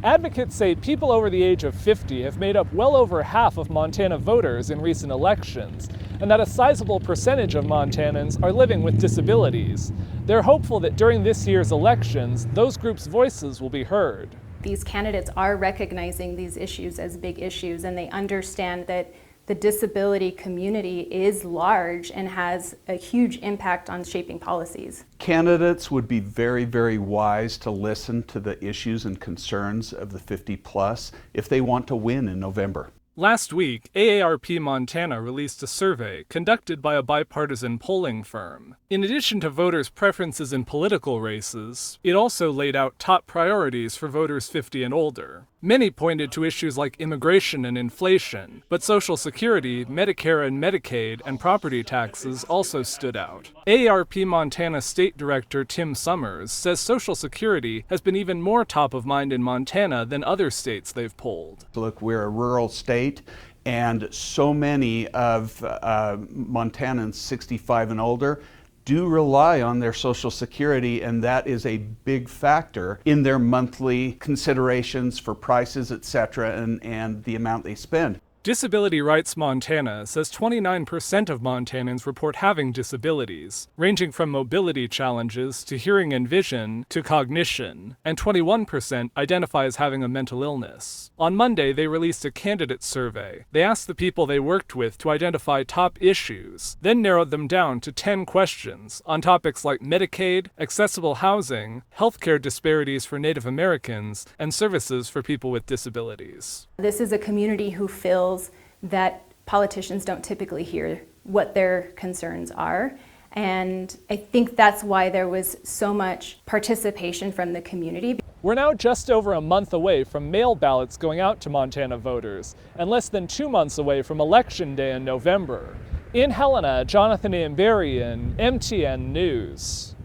Advocates say people over the age of 50 have made up well over half of Montana voters in recent elections, and that a sizable percentage of Montanans are living with disabilities. They're hopeful that during this year's elections, those groups' voices will be heard. These candidates are recognizing these issues as big issues, and they understand that the disability community is large and has a huge impact on shaping policies. Candidates would be very, very wise to listen to the issues and concerns of the 50 plus if they want to win in November. Last week, AARP Montana released a survey conducted by a bipartisan polling firm. In addition to voters' preferences in political races, it also laid out top priorities for voters 50 and older. Many pointed to issues like immigration and inflation, but Social Security, Medicare and Medicaid, and property taxes also stood out. AARP Montana State Director Tim Summers says Social Security has been even more top of mind in Montana than other states they've polled. Look, we're a rural state, and so many of Montanans 65 and older do rely on their Social Security, and that is a big factor in their monthly considerations for prices, etc., and the amount they spend. Disability Rights Montana says 29% of Montanans report having disabilities, ranging from mobility challenges to hearing and vision to cognition, and 21% identify as having a mental illness. On Monday, they released a candidate survey. They asked the people they worked with to identify top issues, then narrowed them down to 10 questions on topics like Medicaid, accessible housing, healthcare disparities for Native Americans, and services for people with disabilities. This is a community who feels that politicians don't typically hear what their concerns are. And I think that's why there was so much participation from the community. We're now just over a month away from mail ballots going out to Montana voters, and less than 2 months away from Election Day in November. In Helena, Jonathan Amberian, MTN News.